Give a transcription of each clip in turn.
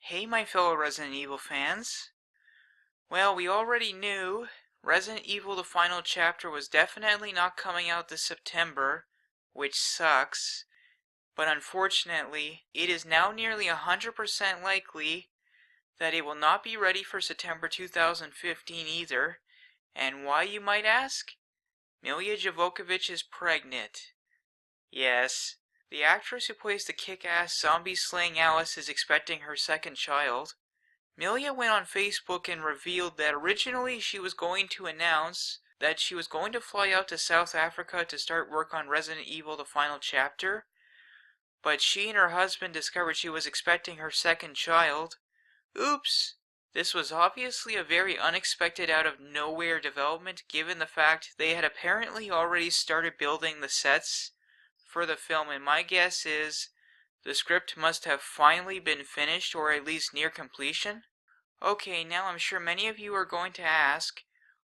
Hey, my fellow Resident Evil fans. Well, we already knew Resident Evil The Final Chapter was definitely not coming out this September, which sucks, but unfortunately, it is now nearly 100% likely that it will not be ready for September 2015 either. And why, you might ask? Milla Jovovich is pregnant. Yes, the actress who plays the kick-ass zombie-slaying Alice is expecting her second child. Milla went on Facebook and revealed that originally she was going to announce that she was going to fly out to South Africa to start work on Resident Evil The Final Chapter, but she and her husband discovered she was expecting her second child. Oops! This was obviously a very unexpected out-of-nowhere development given the fact they had apparently already started building the sets for the film, and my guess is the script must have finally been finished or at least near completion. Okay, now I'm sure many of you are going to ask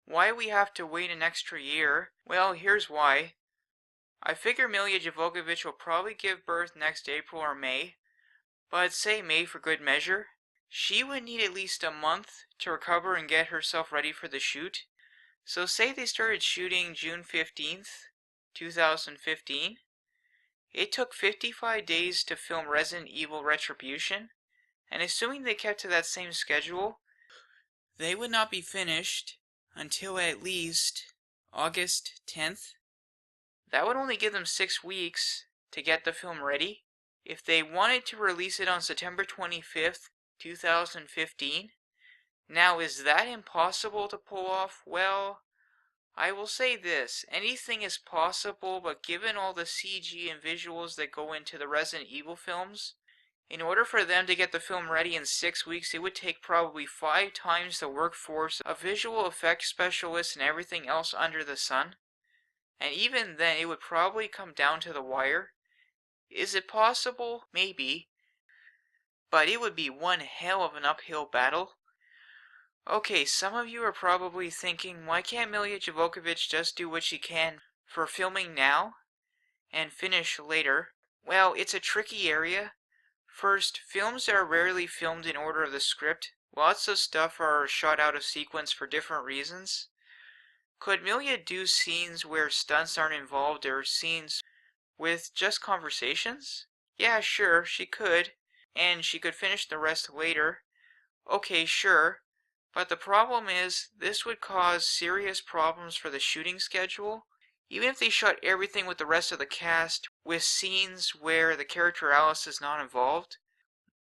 why we have to wait an extra year. Well, here's why. I figure Milla Jovovich will probably give birth next April or May, but say May for good measure. She would need at least a month to recover and get herself ready for the shoot. So say they started shooting June 15th, 2015. It took 55 days to film Resident Evil Retribution, and assuming they kept to that same schedule, they would not be finished until at least August 10th. That would only give them 6 weeks to get the film ready. If they wanted to release it on September 25th, 2015, now is that impossible to pull off? Well, I will say this, anything is possible, but given all the CG and visuals that go into the Resident Evil films, in order for them to get the film ready in 6 weeks, it would take probably 5 times the workforce of visual effects specialists and everything else under the sun. And even then, it would probably come down to the wire. Is it possible? Maybe. But it would be one hell of an uphill battle. Okay, some of you are probably thinking, why can't Milla Jovovich just do what she can for filming now and finish later? Well, it's a tricky area. First, films are rarely filmed in order of the script. Lots of stuff are shot out of sequence for different reasons. Could Milla do scenes where stunts aren't involved or scenes with just conversations? Yeah, sure, she could. And she could finish the rest later. Okay, sure. But the problem is, this would cause serious problems for the shooting schedule. Even if they shot everything with the rest of the cast, with scenes where the character Alice is not involved,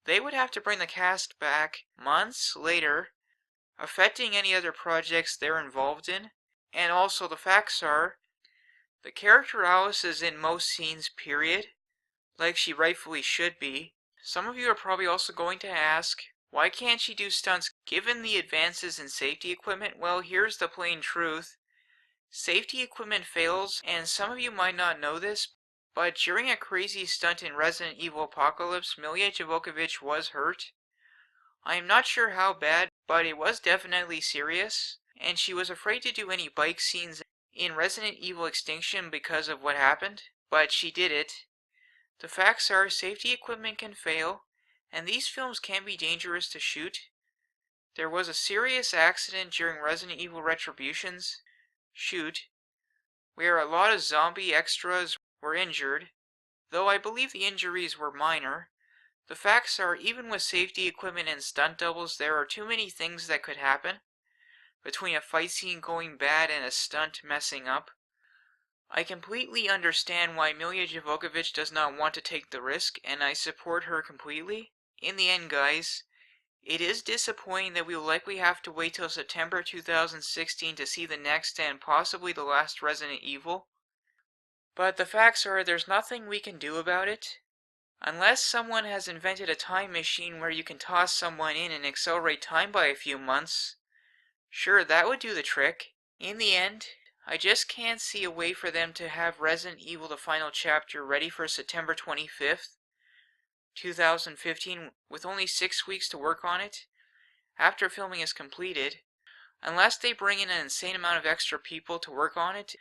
they would have to bring the cast back months later, affecting any other projects they're involved in. And also the facts are, the character Alice is in most scenes, period, like she rightfully should be. Some of you are probably also going to ask, why can't she do stunts given the advances in safety equipment? Well, here's the plain truth. Safety equipment fails, and some of you might not know this, but during a crazy stunt in Resident Evil Apocalypse, Milla Jovovich was hurt. I am not sure how bad, but it was definitely serious, and she was afraid to do any bike scenes in Resident Evil Extinction because of what happened, but she did it. The facts are, safety equipment can fail, and these films can be dangerous to shoot. There was a serious accident during Resident Evil Retribution's shoot, where a lot of zombie extras were injured, though I believe the injuries were minor. The facts are, even with safety equipment and stunt doubles, there are too many things that could happen, between a fight scene going bad and a stunt messing up. I completely understand why Milla Jovovich does not want to take the risk, and I support her completely. In the end, guys, it is disappointing that we will likely have to wait till September 2016 to see the next and possibly the last Resident Evil. But the facts are, there's nothing we can do about it. Unless someone has invented a time machine where you can toss someone in and accelerate time by a few months. Sure, that would do the trick. In the end, I just can't see a way for them to have Resident Evil The Final Chapter ready for September 25th, 2015, with only 6 weeks to work on it, after filming is completed, unless they bring in an insane amount of extra people to work on it,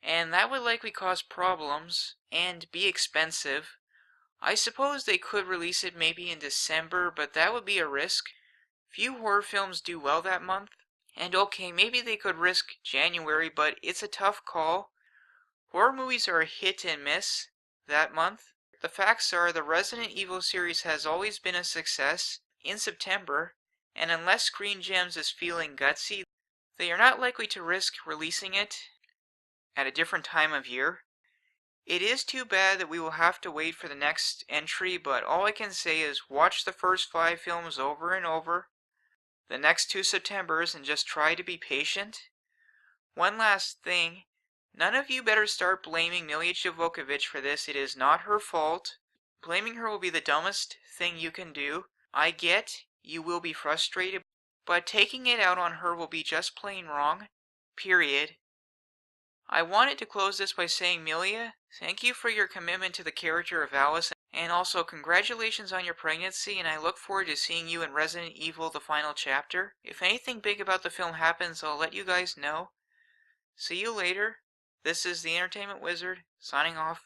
and that would likely cause problems, and be expensive. I suppose they could release it maybe in December, but that would be a risk. Few horror films do well that month. And okay, maybe they could risk January, but it's a tough call. Horror movies are a hit and miss that month. The facts are the Resident Evil series has always been a success in September, and unless Screen Gems is feeling gutsy, they are not likely to risk releasing it at a different time of year. It is too bad that we will have to wait for the next entry, but all I can say is watch the first 5 films over and over the next 2 Septembers and just try to be patient. One last thing, none of you better start blaming Milja Jovovich for this. It is not her fault. Blaming her will be the dumbest thing you can do. I get you will be frustrated, but taking it out on her will be just plain wrong. Period. I wanted to close this by saying, Milja, thank you for your commitment to the character of Alice, and also congratulations on your pregnancy, and I look forward to seeing you in Resident Evil the final chapter. If anything big about the film happens, I'll let you guys know. See you later. This is the Entertainment Wizard, signing off.